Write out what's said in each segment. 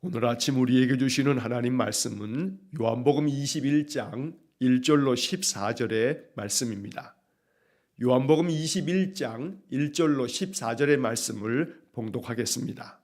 오늘 아침 우리에게 주시는 하나님 말씀은 요한복음 21장 1절로 14절의 말씀입니다. 요한복음 21장 1절로 14절의 말씀을 봉독하겠습니다.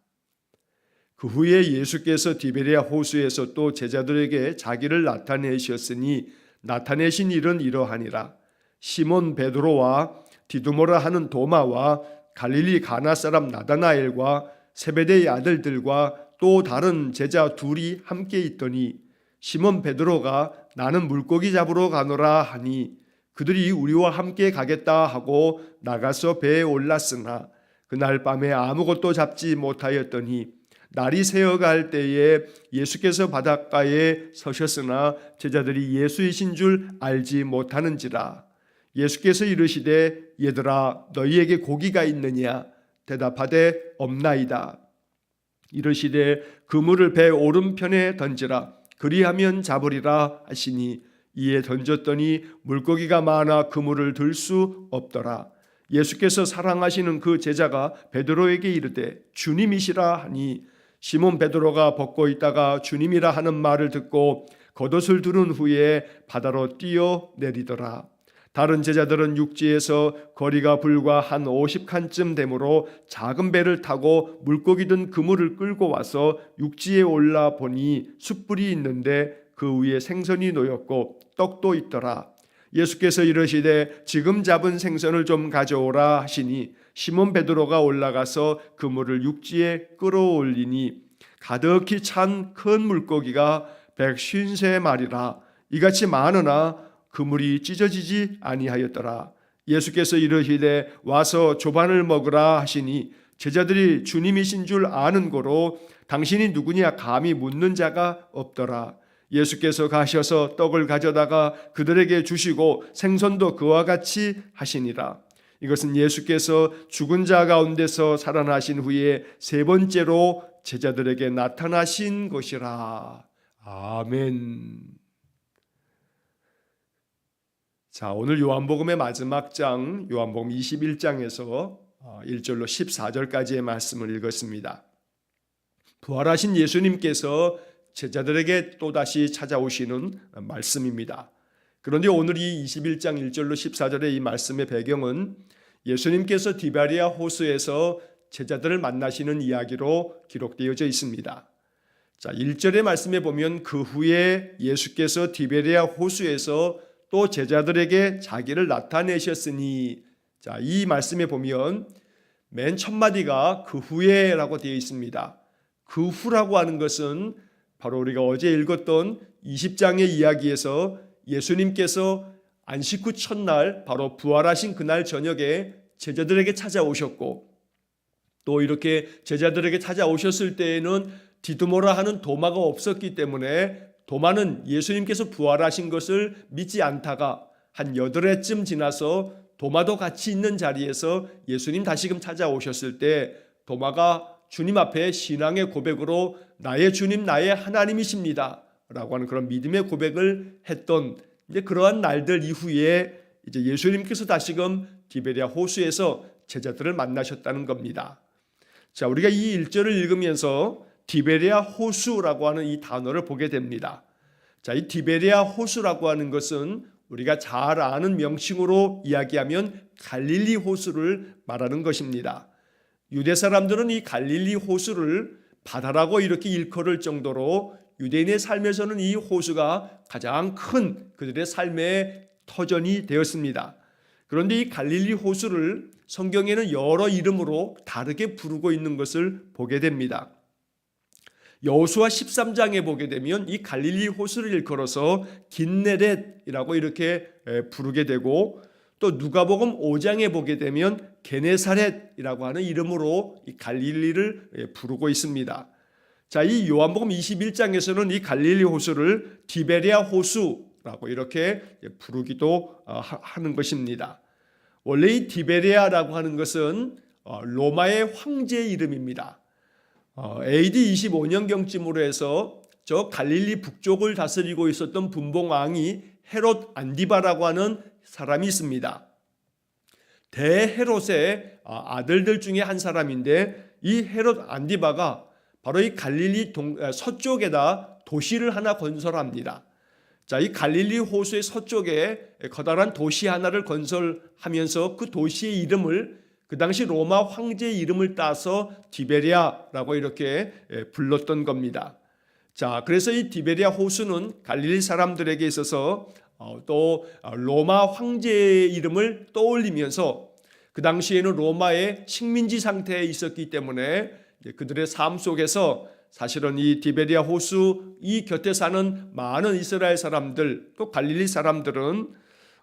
그 후에 예수께서 디베랴 호수에서 또 제자들에게 자기를 나타내셨으니 나타내신 일은 이러하니라. 시몬 베드로와 디두모라 하는 도마와 갈릴리 가나 사람 나다나엘과 세베대의 아들들과 또 다른 제자 둘이 함께 있더니 시몬 베드로가 나는 물고기 잡으러 가노라 하니 그들이 우리와 함께 가겠다 하고 나가서 배에 올랐으나 그날 밤에 아무것도 잡지 못하였더니 날이 새어갈 때에 예수께서 바닷가에 서셨으나 제자들이 예수이신 줄 알지 못하는지라. 예수께서 이르시되 얘들아 너희에게 고기가 있느냐 대답하되 없나이다. 이르시되 그물을 배 오른편에 던지라 그리하면 잡으리라 하시니 이에 던졌더니 물고기가 많아 그물을 들 수 없더라. 예수께서 사랑하시는 그 제자가 베드로에게 이르되 주님이시라 하니 시몬 베드로가 벗고 있다가 주님이라 하는 말을 듣고 겉옷을 두른 후에 바다로 뛰어내리더라. 다른 제자들은 육지에서 거리가 불과 한 50칸쯤 되므로 작은 배를 타고 물고기 든 그물을 끌고 와서 육지에 올라 보니 숯불이 있는데 그 위에 생선이 놓였고 떡도 있더라. 예수께서 이르시되 지금 잡은 생선을 좀 가져오라 하시니 시몬 베드로가 올라가서 그물을 육지에 끌어올리니 가득히 찬 큰 물고기가 153마리라. 이같이 많으나 그물이 찢어지지 아니하였더라. 예수께서 이르시되 와서 조반을 먹으라 하시니 제자들이 주님이신 줄 아는 고로 당신이 누구냐 감히 묻는 자가 없더라. 예수께서 가셔서 떡을 가져다가 그들에게 주시고 생선도 그와 같이 하시니라. 이것은 예수께서 죽은 자 가운데서 살아나신 후에 세 번째로 제자들에게 나타나신 것이라. 아멘. 자, 오늘 요한복음의 마지막 장 요한복음 21장에서 1절로 14절까지의 말씀을 읽었습니다. 부활하신 예수님께서 제자들에게 또다시 찾아오시는 말씀입니다. 그런데 오늘 이 21장 1절로 14절의 이 말씀의 배경은 예수님께서 디베랴 호수에서 제자들을 만나시는 이야기로 기록되어져 있습니다. 자, 1절의 말씀에 보면 그 후에 예수께서 디베랴 호수에서 또 제자들에게 자기를 나타내셨으니, 자, 이 말씀에 보면 맨 첫 마디가 그 후에라고 되어 있습니다. 그 후라고 하는 것은 바로 우리가 어제 읽었던 20장의 이야기에서 예수님께서 안식 후 첫날 바로 부활하신 그날 저녁에 제자들에게 찾아오셨고 또 이렇게 제자들에게 찾아오셨을 때에는 디두모라 하는 도마가 없었기 때문에 도마는 예수님께서 부활하신 것을 믿지 않다가 한 8회쯤 지나서 도마도 같이 있는 자리에서 예수님 다시금 찾아오셨을 때 도마가 주님 앞에 신앙의 고백으로 나의 주님 나의 하나님이십니다 라고 하는 그런 믿음의 고백을 했던 이제 그러한 날들 이후에 이제 예수님께서 다시금 디베랴 호수에서 제자들을 만나셨다는 겁니다. 자, 우리가 이 1절을 읽으면서 디베랴 호수라고 하는 이 단어를 보게 됩니다. 자, 이 디베랴 호수라고 하는 것은 우리가 잘 아는 명칭으로 이야기하면 갈릴리 호수를 말하는 것입니다. 유대 사람들은 이 갈릴리 호수를 바다라고 이렇게 일컬을 정도로 유대인의 삶에서는 이 호수가 가장 큰 그들의 삶의 터전이 되었습니다. 그런데 이 갈릴리 호수를 성경에는 여러 이름으로 다르게 부르고 있는 것을 보게 됩니다. 여호수아 13장에 보게 되면 이 갈릴리 호수를 일컬어서 긴네렛이라고 이렇게 부르게 되고 또 누가복음 5장에 보게 되면 게네사렛이라고 하는 이름으로 이 갈릴리를 부르고 있습니다. 자, 이 요한복음 21장에서는 이 갈릴리 호수를 디베랴 호수라고 이렇게 부르기도 하는 것입니다. 원래 이 디베랴라고 하는 것은 로마의 황제의 이름입니다. AD 25년경쯤으로 해서 저 갈릴리 북쪽을 다스리고 있었던 분봉왕이 헤롯 안디바라고 하는 사람이 있습니다. 대헤롯의 아들들 중에 한 사람인데 이 헤롯 안디바가 바로 이 갈릴리 서쪽에다 도시를 하나 건설합니다. 자, 이 갈릴리 호수의 서쪽에 커다란 도시 하나를 건설하면서 그 도시의 이름을 그 당시 로마 황제의 이름을 따서 디베리아라고 이렇게 불렀던 겁니다. 자, 그래서 이 디베리아 호수는 갈릴리 사람들에게 있어서 또 로마 황제의 이름을 떠올리면서 그 당시에는 로마의 식민지 상태에 있었기 때문에 그들의 삶 속에서 사실은 이 디베리아 호수 이 곁에 사는 많은 이스라엘 사람들 또 갈릴리 사람들은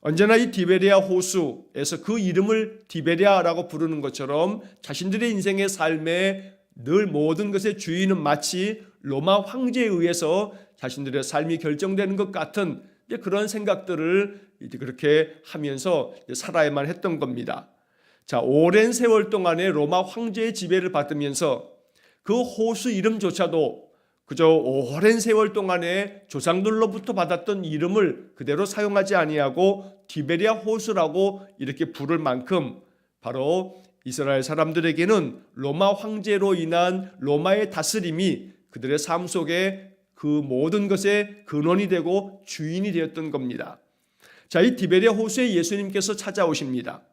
언제나 이 디베리아 호수에서 그 이름을 디베리아라고 부르는 것처럼 자신들의 인생의 삶에 늘 모든 것의 주인은 마치 로마 황제에 의해서 자신들의 삶이 결정되는 것 같은 그런 생각들을 그렇게 하면서 살아야만 했던 겁니다. 자, 오랜 세월 동안에 로마 황제의 지배를 받으면서 그 호수 이름조차도 그저 오랜 세월 동안에 조상들로부터 받았던 이름을 그대로 사용하지 아니하고 디베리아 호수라고 이렇게 부를 만큼 바로 이스라엘 사람들에게는 로마 황제로 인한 로마의 다스림이 그들의 삶 속에 그 모든 것의 근원이 되고 주인이 되었던 겁니다. 자, 이 디베리아 호수에 예수님께서 찾아오십니다.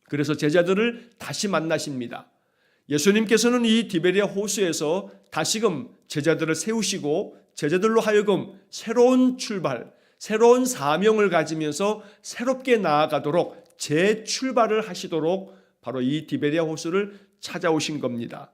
그래서 제자들을 다시 만나십니다. 예수님께서는 이 디베리아 호수에서 다시금 제자들을 세우시고 제자들로 하여금 새로운 출발, 새로운 사명을 가지면서 새롭게 나아가도록 재출발을 하시도록 바로 이 디베리아 호수를 찾아오신 겁니다.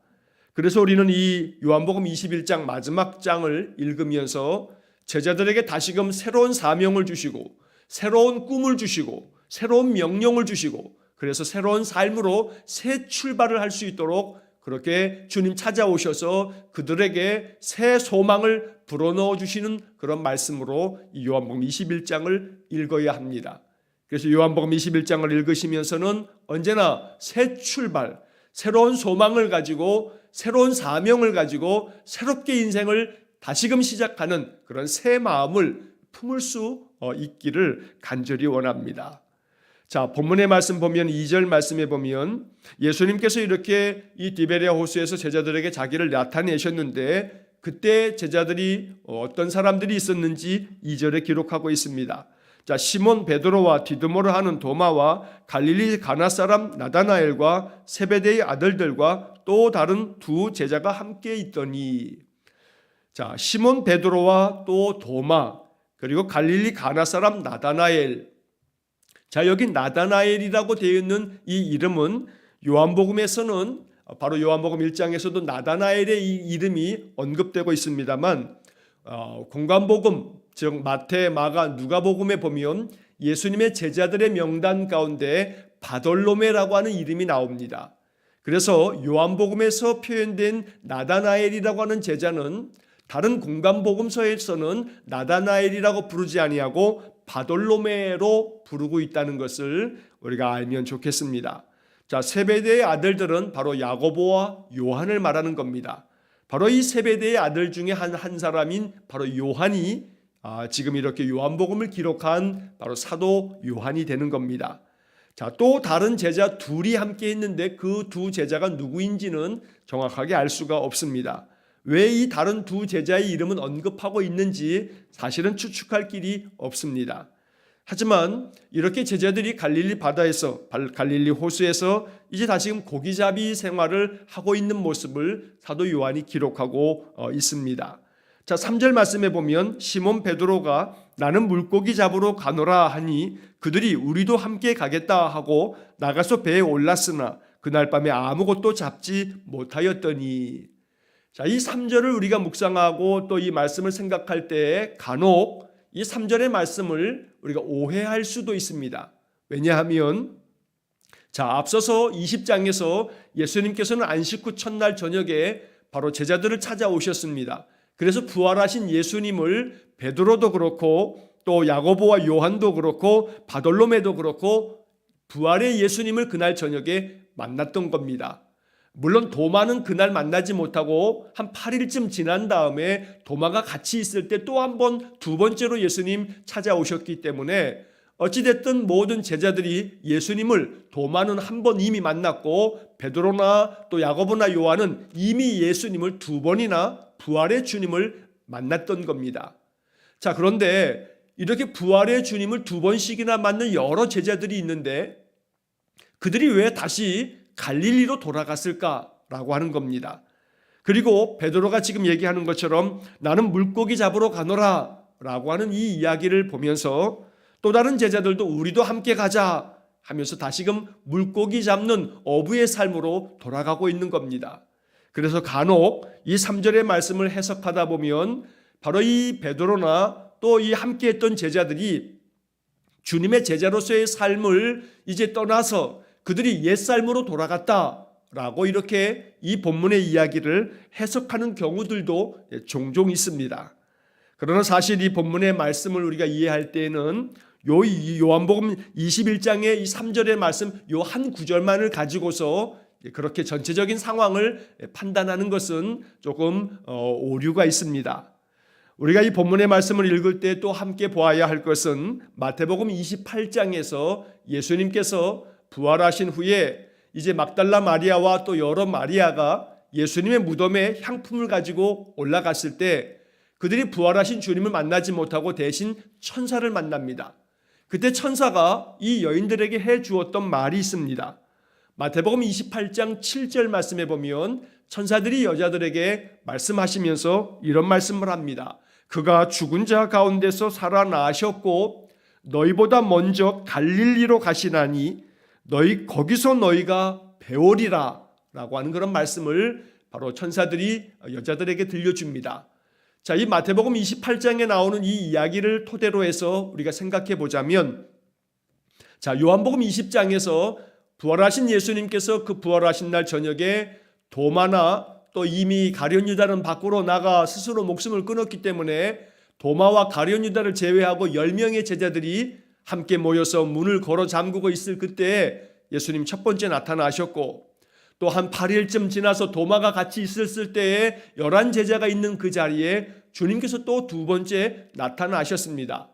그래서 우리는 이 요한복음 21장 마지막 장을 읽으면서 제자들에게 다시금 새로운 사명을 주시고 새로운 꿈을 주시고 새로운 명령을 주시고 그래서 새로운 삶으로 새 출발을 할 수 있도록 그렇게 주님 찾아오셔서 그들에게 새 소망을 불어넣어 주시는 그런 말씀으로 이 요한복음 21장을 읽어야 합니다. 그래서 요한복음 21장을 읽으시면서는 언제나 새 출발, 새로운 소망을 가지고 새로운 사명을 가지고 새롭게 인생을 다시금 시작하는 그런 새 마음을 품을 수 있기를 간절히 원합니다. 자, 본문의 말씀 보면 2절 말씀에 보면 예수님께서 이렇게 이 디베리아 호수에서 제자들에게 자기를 나타내셨는데 그때 제자들이 어떤 사람들이 있었는지 2절에 기록하고 있습니다. 자, 시몬 베드로와 디드모를 하는 도마와 갈릴리 가나 사람 나다나엘과 세베대의 아들들과 또 다른 두 제자가 함께 있더니, 자, 시몬 베드로와 또 도마 그리고 갈릴리 가나 사람 나다나엘. 자, 여기 나다나엘이라고 되어 있는 이 이름은 요한복음에서는 바로 요한복음 1장에서도 나다나엘의 이 이름이 언급되고 있습니다만 공관복음 즉 마태, 마가, 누가복음에 보면 예수님의 제자들의 명단 가운데 바돌로메라고 하는 이름이 나옵니다. 그래서 요한복음에서 표현된 나다나엘이라고 하는 제자는 다른 공관복음서에서는 나다나엘이라고 부르지 아니하고 바돌로메로 부르고 있다는 것을 우리가 알면 좋겠습니다. 자, 세베대의 아들들은 바로 야고보와 요한을 말하는 겁니다. 바로 이 세베대의 아들 중에 한 사람인 바로 요한이 지금 이렇게 요한복음을 기록한 바로 사도 요한이 되는 겁니다. 자, 또 다른 제자 둘이 함께 했는데 그 두 제자가 누구인지는 정확하게 알 수가 없습니다. 왜 이 다른 두 제자의 이름은 언급하고 있는지 사실은 추측할 길이 없습니다. 하지만 이렇게 제자들이 갈릴리 바다에서 갈릴리 호수에서 이제 다시금 고기잡이 생활을 하고 있는 모습을 사도 요한이 기록하고 있습니다. 자, 3절 말씀에 보면 시몬 베드로가 나는 물고기 잡으러 가노라 하니 그들이 우리도 함께 가겠다 하고 나가서 배에 올랐으나 그날 밤에 아무것도 잡지 못하였더니. 자, 이 3절을 우리가 묵상하고 또 이 말씀을 생각할 때 간혹 이 3절의 말씀을 우리가 오해할 수도 있습니다. 왜냐하면 자, 앞서서 20장에서 예수님께서는 안식 후 첫날 저녁에 바로 제자들을 찾아오셨습니다. 그래서 부활하신 예수님을 베드로도 그렇고 또 야고보와 요한도 그렇고 바돌로메도 그렇고 부활의 예수님을 그날 저녁에 만났던 겁니다. 물론 도마는 그날 만나지 못하고 한 8일쯤 지난 다음에 도마가 같이 있을 때 또 한 번 두 번째로 예수님 찾아오셨기 때문에 어찌됐든 모든 제자들이 예수님을 도마는 한 번 이미 만났고 베드로나 또 야고보나 요한은 이미 예수님을 두 번이나 부활의 주님을 만났던 겁니다. 자, 그런데 이렇게 부활의 주님을 두 번씩이나 만난 여러 제자들이 있는데 그들이 왜 다시 갈릴리로 돌아갔을까라고 하는 겁니다. 그리고 베드로가 지금 얘기하는 것처럼 나는 물고기 잡으러 가노라 라고 하는 이 이야기를 보면서 또 다른 제자들도 우리도 함께 가자 하면서 다시금 물고기 잡는 어부의 삶으로 돌아가고 있는 겁니다. 그래서 간혹 이 3절의 말씀을 해석하다 보면 바로 이 베드로나 또 이 함께했던 제자들이 주님의 제자로서의 삶을 이제 떠나서 그들이 옛 삶으로 돌아갔다라고 이렇게 이 본문의 이야기를 해석하는 경우들도 종종 있습니다. 그러나 사실 이 본문의 말씀을 우리가 이해할 때에는 요한복음 21장의 이 3절의 말씀 요 한 구절만을 가지고서 그렇게 전체적인 상황을 판단하는 것은 조금 오류가 있습니다. 우리가 이 본문의 말씀을 읽을 때 또 함께 보아야 할 것은 마태복음 28장에서 예수님께서 부활하신 후에 이제 막달라 마리아와 또 여러 마리아가 예수님의 무덤에 향품을 가지고 올라갔을 때 그들이 부활하신 주님을 만나지 못하고 대신 천사를 만납니다. 그때 천사가 이 여인들에게 해 주었던 말이 있습니다. 마태복음 28장 7절 말씀에 보면 천사들이 여자들에게 말씀하시면서 이런 말씀을 합니다. 그가 죽은 자 가운데서 살아나셨고 너희보다 먼저 갈릴리로 가시나니 거기서 너희가 배우리라 라고 하는 그런 말씀을 바로 천사들이 여자들에게 들려줍니다. 자, 이 마태복음 28장에 나오는 이 이야기를 토대로 해서 우리가 생각해 보자면, 자, 요한복음 20장에서 부활하신 예수님께서 그 부활하신 날 저녁에 도마나 또 이미 가룟 유다는 밖으로 나가 스스로 목숨을 끊었기 때문에 도마와 가룟 유다를 제외하고 10명의 제자들이 함께 모여서 문을 걸어 잠그고 있을 그때 예수님 첫 번째 나타나셨고, 또 한 8일쯤 지나서 도마가 같이 있었을 때에 11제자가 있는 그 자리에 주님께서 또 두 번째 나타나셨습니다.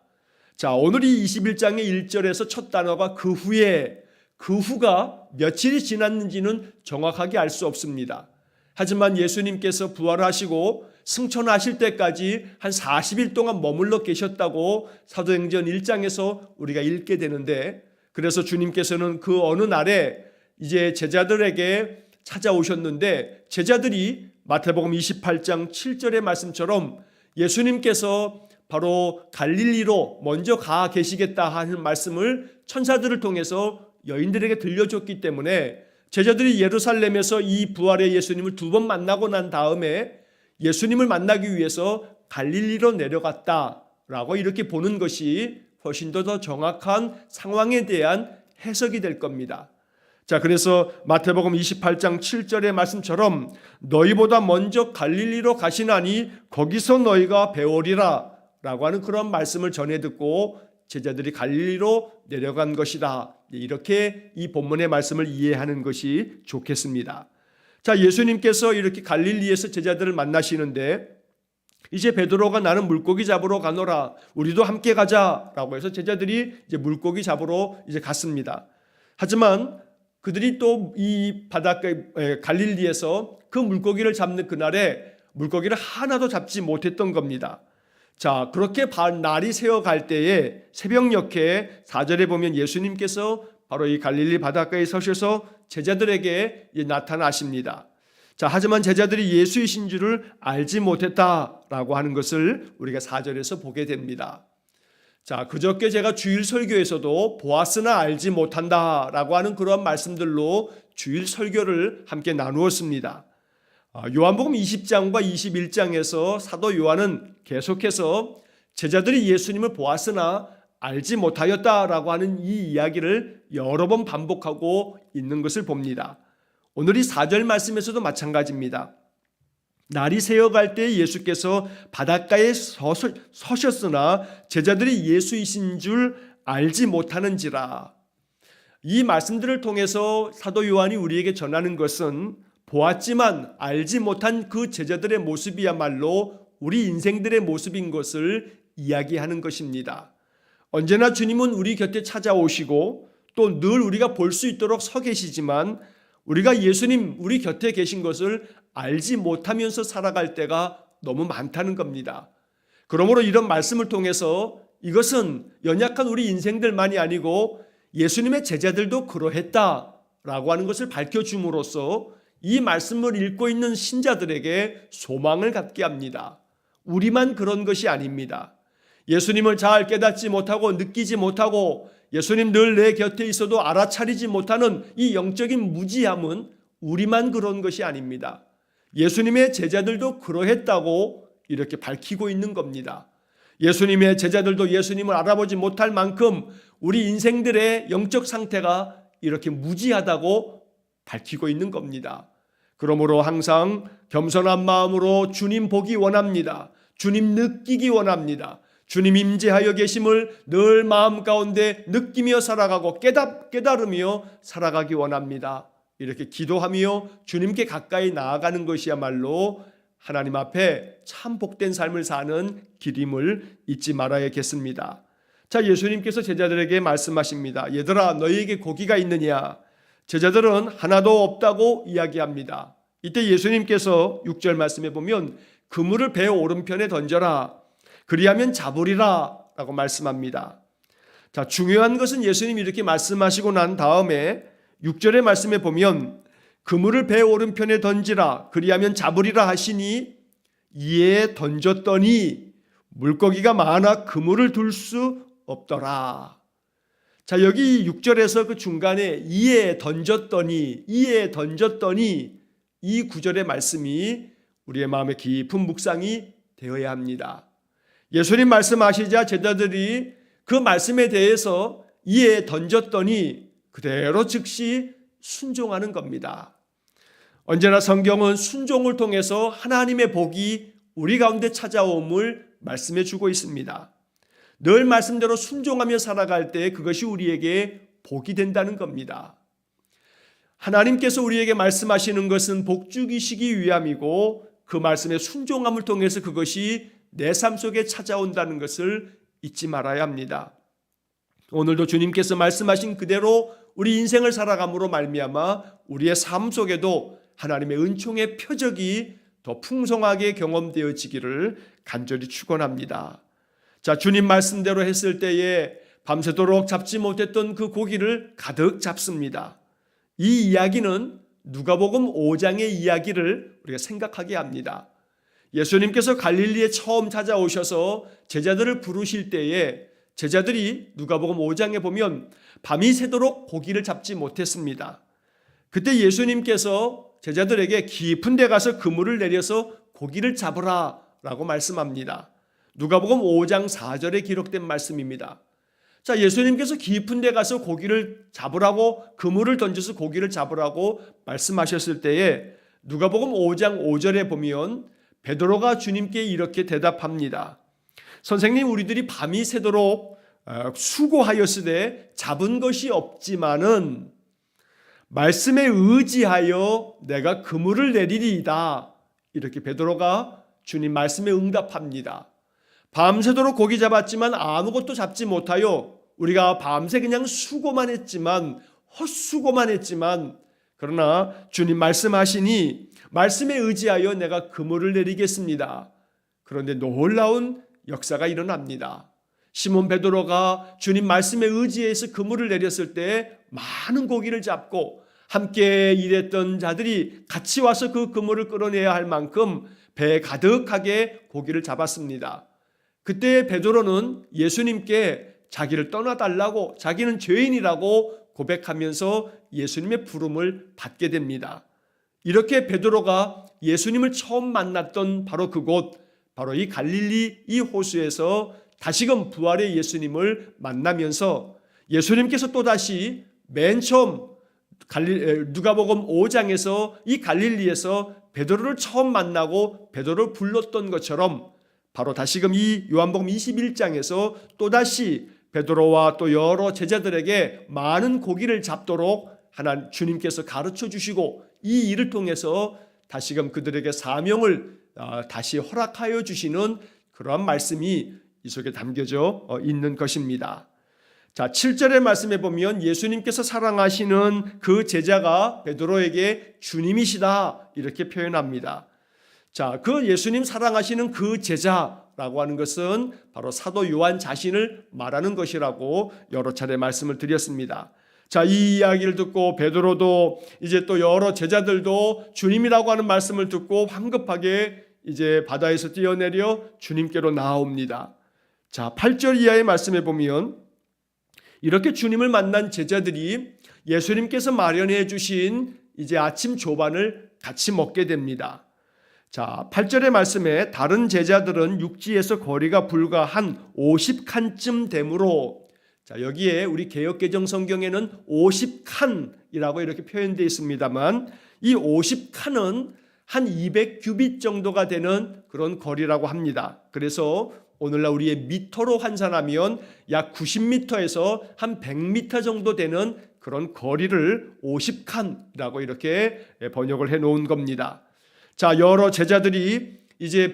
자, 오늘이 21장의 1절에서 첫 단어가 그 후가 며칠이 지났는지는 정확하게 알 수 없습니다. 하지만 예수님께서 부활하시고 승천하실 때까지 한 40일 동안 머물러 계셨다고 사도행전 1장에서 우리가 읽게 되는데, 그래서 주님께서는 그 어느 날에 이제 제자들에게 찾아오셨는데 제자들이 마태복음 28장 7절의 말씀처럼 예수님께서 바로 갈릴리로 먼저 가 계시겠다 하는 말씀을 천사들을 통해서 여인들에게 들려줬기 때문에 제자들이 예루살렘에서 이 부활의 예수님을 두 번 만나고 난 다음에 예수님을 만나기 위해서 갈릴리로 내려갔다라고 이렇게 보는 것이 훨씬 더 정확한 상황에 대한 해석이 될 겁니다. 자, 그래서 마태복음 28장 7절의 말씀처럼 너희보다 먼저 갈릴리로 가시나니 거기서 너희가 배우리라 라고 하는 그런 말씀을 전해 듣고 제자들이 갈릴리로 내려간 것이다. 이렇게 이 본문의 말씀을 이해하는 것이 좋겠습니다. 자, 예수님께서 이렇게 갈릴리에서 제자들을 만나시는데 이제 베드로가 나는 물고기 잡으러 가노라. 우리도 함께 가자라고 해서 제자들이 이제 물고기 잡으러 이제 갔습니다. 하지만 그들이 또 이 바닷가 갈릴리에서 그 물고기를 잡는 그날에 물고기를 하나도 잡지 못했던 겁니다. 자, 그렇게 날이 새어갈 때에 새벽녘에 4절에 보면 예수님께서 바로 이 갈릴리 바닷가에 서셔서 제자들에게 나타나십니다. 자, 하지만 제자들이 예수이신 줄을 알지 못했다라고 하는 것을 우리가 4절에서 보게 됩니다. 자, 그저께 제가 주일 설교에서도 보았으나 알지 못한다라고 하는 그런 말씀들로 주일 설교를 함께 나누었습니다. 요한복음 20장과 21장에서 사도 요한은 계속해서 제자들이 예수님을 보았으나 알지 못하였다라고 하는 이 이야기를 여러 번 반복하고 있는 것을 봅니다. 오늘 이 4절 말씀에서도 마찬가지입니다. 날이 새어갈 때 예수께서 바닷가에 서셨으나 제자들이 예수이신 줄 알지 못하는지라. 이 말씀들을 통해서 사도 요한이 우리에게 전하는 것은 보았지만 알지 못한 그 제자들의 모습이야말로 우리 인생들의 모습인 것을 이야기하는 것입니다. 언제나 주님은 우리 곁에 찾아오시고 또 늘 우리가 볼 수 있도록 서 계시지만 우리가 예수님 우리 곁에 계신 것을 알지 못하면서 살아갈 때가 너무 많다는 겁니다. 그러므로 이런 말씀을 통해서 이것은 연약한 우리 인생들만이 아니고 예수님의 제자들도 그러했다라고 하는 것을 밝혀줌으로써 이 말씀을 읽고 있는 신자들에게 소망을 갖게 합니다. 우리만 그런 것이 아닙니다. 예수님을 잘 깨닫지 못하고 느끼지 못하고 예수님 늘 내 곁에 있어도 알아차리지 못하는 이 영적인 무지함은 우리만 그런 것이 아닙니다. 예수님의 제자들도 그러했다고 이렇게 밝히고 있는 겁니다. 예수님의 제자들도 예수님을 알아보지 못할 만큼 우리 인생들의 영적 상태가 이렇게 무지하다고 밝히고 있는 겁니다. 그러므로 항상 겸손한 마음으로 주님 보기 원합니다. 주님 느끼기 원합니다. 주님 임재하여 계심을 늘 마음 가운데 느끼며 살아가고 깨달으며 살아가기 원합니다. 이렇게 기도하며 주님께 가까이 나아가는 것이야말로 하나님 앞에 참 복된 삶을 사는 길임을 잊지 말아야겠습니다. 자, 예수님께서 제자들에게 말씀하십니다. 얘들아, 너희에게 고기가 있느냐? 제자들은 하나도 없다고 이야기합니다. 이때 예수님께서 6절 말씀에 보면 그물을 배 오른편에 던져라. 그리하면 잡으리라 라고 말씀합니다. 자, 중요한 것은 예수님이 이렇게 말씀하시고 난 다음에 6절의 말씀에 보면 그물을 배 오른편에 던지라 그리하면 잡으리라 하시니 이에 던졌더니 물고기가 많아 그물을 둘 수 없더라. 자, 여기 6절에서 그 중간에 이에 던졌더니 이 구절의 말씀이 우리의 마음에 깊은 묵상이 되어야 합니다. 예수님 말씀하시자 제자들이 그 말씀에 대해서 이에 던졌더니 그대로 즉시 순종하는 겁니다. 언제나 성경은 순종을 통해서 하나님의 복이 우리 가운데 찾아옴을 말씀해 주고 있습니다. 늘 말씀대로 순종하며 살아갈 때 그것이 우리에게 복이 된다는 겁니다. 하나님께서 우리에게 말씀하시는 것은 복 주기시기 위함이고 그 말씀의 순종함을 통해서 그것이 내 삶 속에 찾아온다는 것을 잊지 말아야 합니다. 오늘도 주님께서 말씀하신 그대로 우리 인생을 살아감으로 말미암아 우리의 삶 속에도 하나님의 은총의 표적이 더 풍성하게 경험되어지기를 간절히 축원합니다. 자, 주님 말씀대로 했을 때에 밤새도록 잡지 못했던 그 고기를 가득 잡습니다. 이 이야기는 누가복음 5장의 이야기를 우리가 생각하게 합니다. 예수님께서 갈릴리에 처음 찾아오셔서 제자들을 부르실 때에 제자들이 누가복음 5장에 보면 밤이 새도록 고기를 잡지 못했습니다. 그때 예수님께서 제자들에게 깊은 데 가서 그물을 내려서 고기를 잡으라 라고 말씀합니다. 누가복음 5장 4절에 기록된 말씀입니다. 자, 예수님께서 깊은 데 가서 고기를 잡으라고 그물을 던져서 고기를 잡으라고 말씀하셨을 때에 누가복음 5장 5절에 보면 베드로가 주님께 이렇게 대답합니다. 선생님, 우리들이 밤이 새도록 수고하였으되 잡은 것이 없지만은 말씀에 의지하여 내가 그물을 내리리이다. 이렇게 베드로가 주님 말씀에 응답합니다. 밤새도록 고기 잡았지만 아무것도 잡지 못하여 우리가 밤새 그냥 수고만 했지만 헛수고만 했지만 그러나 주님 말씀하시니 말씀에 의지하여 내가 그물을 내리겠습니다. 그런데 놀라운 역사가 일어납니다. 시몬 베드로가 주님 말씀에 의지해서 그물을 내렸을 때 많은 고기를 잡고 함께 일했던 자들이 같이 와서 그 그물을 끌어내야 할 만큼 배에 가득하게 고기를 잡았습니다. 그때 베드로는 예수님께 자기를 떠나달라고, 자기는 죄인이라고 고백하면서 예수님의 부름을 받게 됩니다. 이렇게 베드로가 예수님을 처음 만났던 바로 그곳, 바로 이 갈릴리 이 호수에서 다시금 부활의 예수님을 만나면서 예수님께서 또다시 맨 처음 누가복음 5장에서 이 갈릴리에서 베드로를 처음 만나고 베드로를 불렀던 것처럼 바로 다시금 이 요한복음 21장에서 또다시 베드로와 또 여러 제자들에게 많은 고기를 잡도록 하나님 주님께서 가르쳐 주시고 이 일을 통해서 다시금 그들에게 사명을 다시 허락하여 주시는 그러한 말씀이 이 속에 담겨져 있는 것입니다. 자, 7절의 말씀에 보면 예수님께서 사랑하시는 그 제자가 베드로에게 주님이시다 이렇게 표현합니다. 자, 그 예수님 사랑하시는 그 제자라고 하는 것은 바로 사도 요한 자신을 말하는 것이라고 여러 차례 말씀을 드렸습니다. 자, 이 이야기를 듣고 베드로도 이제 또 여러 제자들도 주님이라고 하는 말씀을 듣고 황급하게 이제 바다에서 뛰어내려 주님께로 나아옵니다. 자, 8절 이하의 말씀에 보면 이렇게 주님을 만난 제자들이 예수님께서 마련해 주신 이제 아침 조반을 같이 먹게 됩니다. 자, 8절의 말씀에 다른 제자들은 육지에서 거리가 불과 한 50칸쯤 되므로, 자, 여기에 우리 개역개정 성경에는 50칸이라고 이렇게 표현되어 있습니다만 이 50칸은 한 200규빗 정도가 되는 그런 거리라고 합니다. 그래서 오늘날 우리의 미터로 환산하면 약 90m에서 한 100m 정도 되는 그런 거리를 50칸이라고 이렇게 번역을 해 놓은 겁니다. 자, 여러 제자들이 이제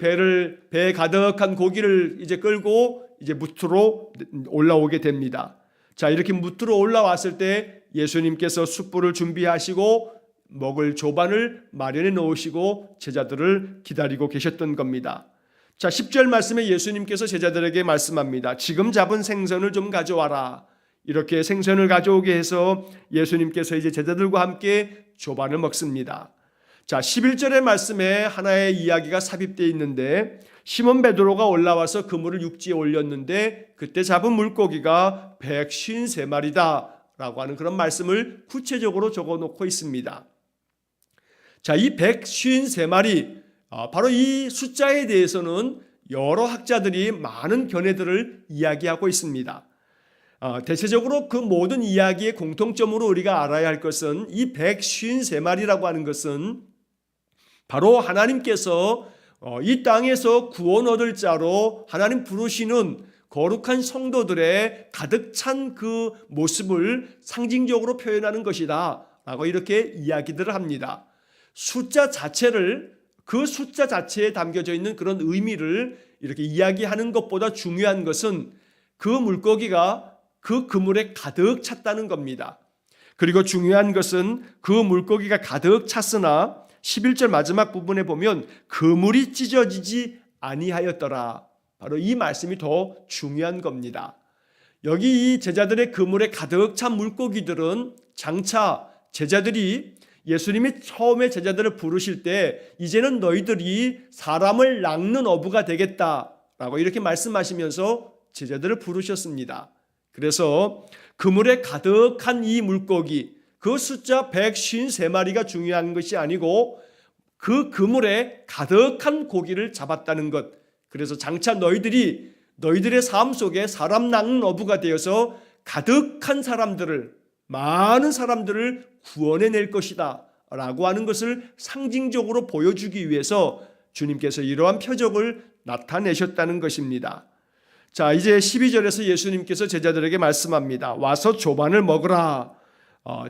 배에 가득한 고기를 이제 끌고 이제 무트로 올라오게 됩니다. 자, 이렇게 무트로 올라왔을 때 예수님께서 숯불을 준비하시고 먹을 조반을 마련해 놓으시고 제자들을 기다리고 계셨던 겁니다. 자, 10절 말씀에 예수님께서 제자들에게 말씀합니다. 지금 잡은 생선을 좀 가져와라. 이렇게 생선을 가져오게 해서 예수님께서 이제 제자들과 함께 조반을 먹습니다. 자, 11절의 말씀에 하나의 이야기가 삽입되어 있는데 시몬 베드로가 올라와서 그물을 육지에 올렸는데 그때 잡은 물고기가 153마리다 라고 하는 그런 말씀을 구체적으로 적어놓고 있습니다. 자, 이 153마리, 바로 이 숫자에 대해서는 여러 학자들이 많은 견해들을 이야기하고 있습니다. 대체적으로 그 모든 이야기의 공통점으로 우리가 알아야 할 것은 이 153마리라고 하는 것은 바로 하나님께서 이 땅에서 구원 얻을 자로 하나님 부르시는 거룩한 성도들의 가득 찬 그 모습을 상징적으로 표현하는 것이다 라고 이렇게 이야기들을 합니다. 숫자 자체를, 그 숫자 자체에 담겨져 있는 그런 의미를 이렇게 이야기하는 것보다 중요한 것은 그 물고기가 그 그물에 가득 찼다는 겁니다. 그리고 중요한 것은 그 물고기가 가득 찼으나 11절 마지막 부분에 보면 그물이 찢어지지 아니하였더라. 바로 이 말씀이 더 중요한 겁니다. 여기 이 제자들의 그물에 가득 찬 물고기들은 장차 제자들이 예수님이 처음에 제자들을 부르실 때 이제는 너희들이 사람을 낚는 어부가 되겠다라고 이렇게 말씀하시면서 제자들을 부르셨습니다. 그래서 그물에 가득한 이 물고기, 그 숫자 153마리가 중요한 것이 아니고 그 그물에 가득한 고기를 잡았다는 것. 그래서 장차 너희들의 삶 속에 사람 낚는 어부가 되어서 가득한 사람들을, 많은 사람들을 구원해낼 것이다 라고 하는 것을 상징적으로 보여주기 위해서 주님께서 이러한 표적을 나타내셨다는 것입니다. 자, 이제 12절에서 예수님께서 제자들에게 말씀합니다. 와서 조반을 먹으라.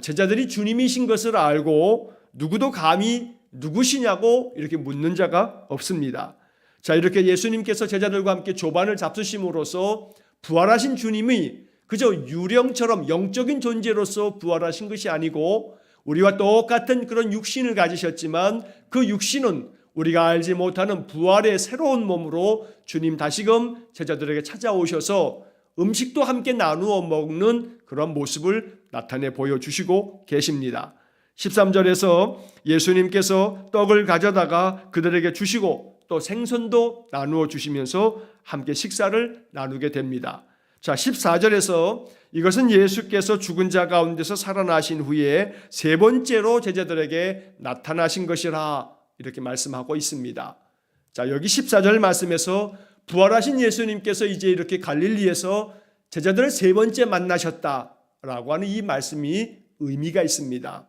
제자들이 주님이신 것을 알고 누구도 감히 누구시냐고 이렇게 묻는 자가 없습니다. 자, 이렇게 예수님께서 제자들과 함께 조반을 잡수심으로써 부활하신 주님이 그저 유령처럼 영적인 존재로서 부활하신 것이 아니고 우리와 똑같은 그런 육신을 가지셨지만 그 육신은 우리가 알지 못하는 부활의 새로운 몸으로 주님 다시금 제자들에게 찾아오셔서 음식도 함께 나누어 먹는 그런 모습을 나타내 보여주시고 계십니다. 13절에서 예수님께서 떡을 가져다가 그들에게 주시고 또 생선도 나누어 주시면서 함께 식사를 나누게 됩니다. 자, 14절에서 이것은 예수께서 죽은 자 가운데서 살아나신 후에 세 번째로 제자들에게 나타나신 것이라 이렇게 말씀하고 있습니다. 자, 여기 14절 말씀에서 부활하신 예수님께서 이제 이렇게 갈릴리에서 제자들을 세 번째 만나셨다라고 하는 이 말씀이 의미가 있습니다.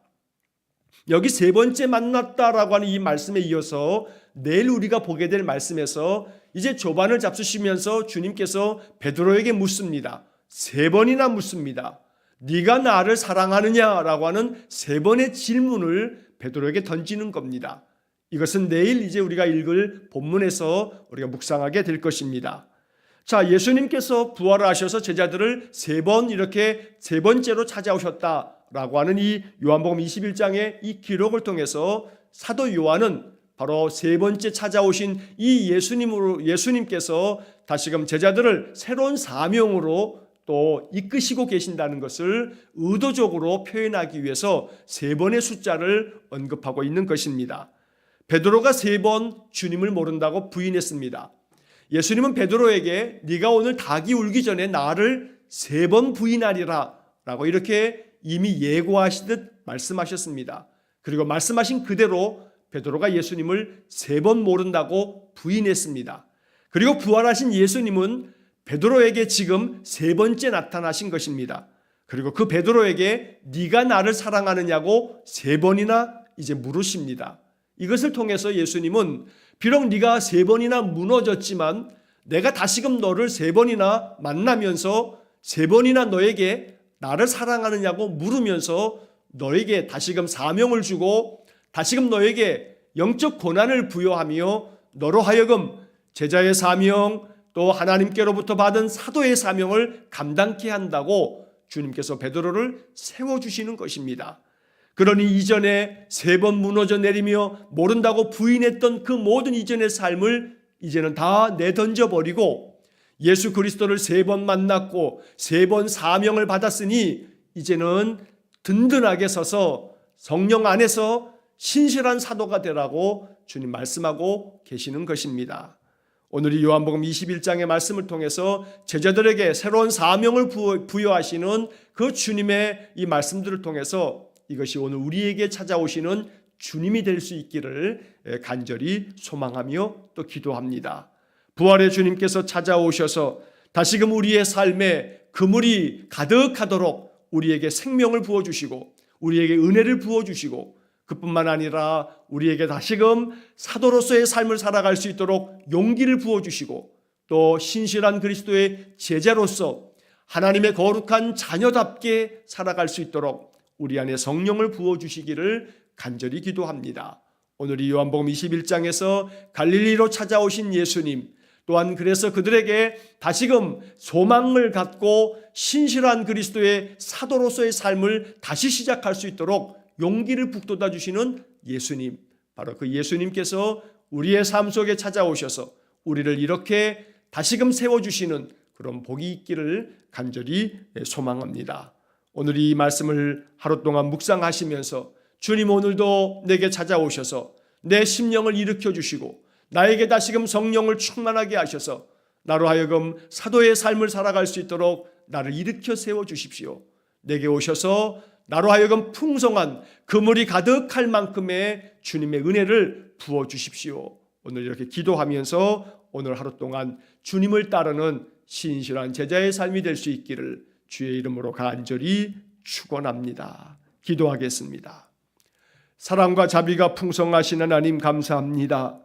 여기 세 번째 만났다라고 하는 이 말씀에 이어서 내일 우리가 보게 될 말씀에서 이제 조반을 잡수시면서 주님께서 베드로에게 묻습니다. 세 번이나 묻습니다. 네가 나를 사랑하느냐라고 하는 세 번의 질문을 베드로에게 던지는 겁니다. 이것은 내일 이제 우리가 읽을 본문에서 우리가 묵상하게 될 것입니다. 자, 예수님께서 부활하셔서 제자들을 이렇게 세 번째로 찾아오셨다라고 하는 이 요한복음 21장의 이 기록을 통해서 사도 요한은 바로 세 번째 찾아오신 이 예수님께서 다시금 제자들을 새로운 사명으로 또 이끄시고 계신다는 것을 의도적으로 표현하기 위해서 세 번의 숫자를 언급하고 있는 것입니다. 베드로가 세 번 주님을 모른다고 부인했습니다. 예수님은 베드로에게 네가 오늘 닭이 울기 전에 나를 세 번 부인하리라 라고 이렇게 이미 예고하시듯 말씀하셨습니다. 그리고 말씀하신 그대로 베드로가 예수님을 세 번 모른다고 부인했습니다. 그리고 부활하신 예수님은 베드로에게 지금 세 번째 나타나신 것입니다. 그리고 그 베드로에게 네가 나를 사랑하느냐고 세 번이나 이제 물으십니다. 이것을 통해서 예수님은 비록 네가 세 번이나 무너졌지만 내가 다시금 너를 세 번이나 만나면서 세 번이나 너에게 나를 사랑하느냐고 물으면서 너에게 다시금 사명을 주고 다시금 너에게 영적 권한을 부여하며 너로 하여금 제자의 사명 또 하나님께로부터 받은 사도의 사명을 감당케 한다고 주님께서 베드로를 세워주시는 것입니다. 그러니 이전에 세 번 무너져 내리며 모른다고 부인했던 그 모든 이전의 삶을 이제는 다 내던져버리고 예수 그리스도를 세 번 만났고 세 번 사명을 받았으니 이제는 든든하게 서서 성령 안에서 신실한 사도가 되라고 주님 말씀하고 계시는 것입니다. 오늘 이 요한복음 21장의 말씀을 통해서 제자들에게 새로운 사명을 부여하시는 그 주님의 이 말씀들을 통해서 이것이 오늘 우리에게 찾아오시는 주님이 될 수 있기를 간절히 소망하며 또 기도합니다. 부활의 주님께서 찾아오셔서 다시금 우리의 삶에 그물이 가득하도록 우리에게 생명을 부어주시고 우리에게 은혜를 부어주시고 그뿐만 아니라 우리에게 다시금 사도로서의 삶을 살아갈 수 있도록 용기를 부어주시고 또 신실한 그리스도의 제자로서 하나님의 거룩한 자녀답게 살아갈 수 있도록 우리 안에 성령을 부어주시기를 간절히 기도합니다. 오늘 이 요한복음 21장에서 갈릴리로 찾아오신 예수님 또한 그래서 그들에게 다시금 소망을 갖고 신실한 그리스도의 사도로서의 삶을 다시 시작할 수 있도록 용기를 북돋아 주시는 예수님, 바로 그 예수님께서 우리의 삶 속에 찾아오셔서 우리를 이렇게 다시금 세워주시는 그런 복이 있기를 간절히 소망합니다. 오늘 이 말씀을 하루 동안 묵상하시면서 주님 오늘도 내게 찾아오셔서 내 심령을 일으켜 주시고 나에게 다시금 성령을 충만하게 하셔서 나로 하여금 사도의 삶을 살아갈 수 있도록 나를 일으켜 세워주십시오. 내게 오셔서 나로 하여금 풍성한 그물이 가득할 만큼의 주님의 은혜를 부어주십시오. 오늘 이렇게 기도하면서 오늘 하루 동안 주님을 따르는 신실한 제자의 삶이 될 수 있기를 주의 이름으로 간절히 축원합니다. 기도하겠습니다. 사랑과 자비가 풍성하신 하나님 감사합니다.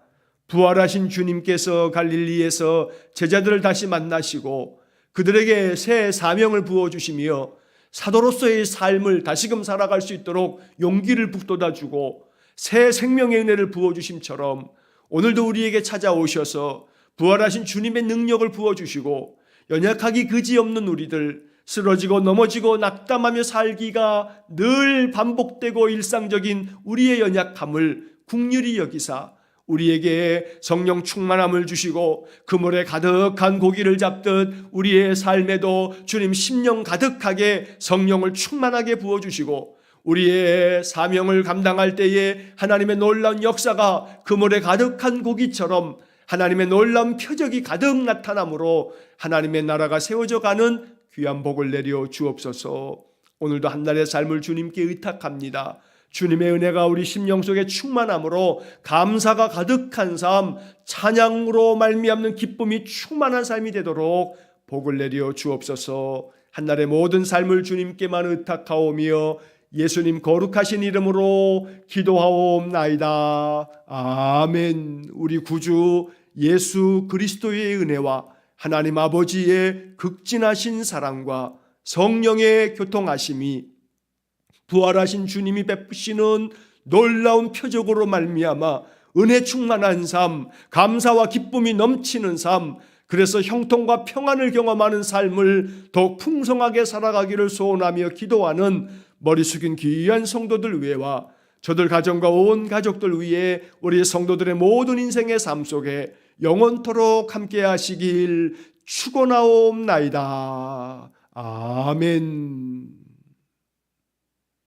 부활하신 주님께서 갈릴리에서 제자들을 다시 만나시고 그들에게 새 사명을 부어주시며 사도로서의 삶을 다시금 살아갈 수 있도록 용기를 북돋아 주고 새 생명의 은혜를 부어주심처럼 오늘도 우리에게 찾아오셔서 부활하신 주님의 능력을 부어주시고 연약하기 그지없는 우리들 쓰러지고 넘어지고 낙담하며 살기가 늘 반복되고 일상적인 우리의 연약함을 긍휼히 여기사 우리에게 성령 충만함을 주시고 그물에 가득한 고기를 잡듯 우리의 삶에도 주님 심령 가득하게 성령을 충만하게 부어주시고 우리의 사명을 감당할 때에 하나님의 놀라운 역사가 그물에 가득한 고기처럼 하나님의 놀라운 표적이 가득 나타나므로 하나님의 나라가 세워져 가는 귀한 복을 내려 주옵소서. 오늘도 한날의 삶을 주님께 의탁합니다. 주님의 은혜가 우리 심령 속에 충만함으로 감사가 가득한 삶, 찬양으로 말미암는 기쁨이 충만한 삶이 되도록 복을 내려 주옵소서. 한날의 모든 삶을 주님께만 의탁하오며 예수님 거룩하신 이름으로 기도하옵나이다. 아멘. 우리 구주 예수 그리스도의 은혜와 하나님 아버지의 극진하신 사랑과 성령의 교통하심이 부활하신 주님이 베푸시는 놀라운 표적으로 말미암아 은혜 충만한 삶, 감사와 기쁨이 넘치는 삶, 그래서 형통과 평안을 경험하는 삶을 더욱 풍성하게 살아가기를 소원하며 기도하는 머리 숙인 귀한 성도들 위해와 저들 가정과 온 가족들 위해 우리 성도들의 모든 인생의 삶 속에 영원토록 함께 하시길 축원하옵나이다. 아멘.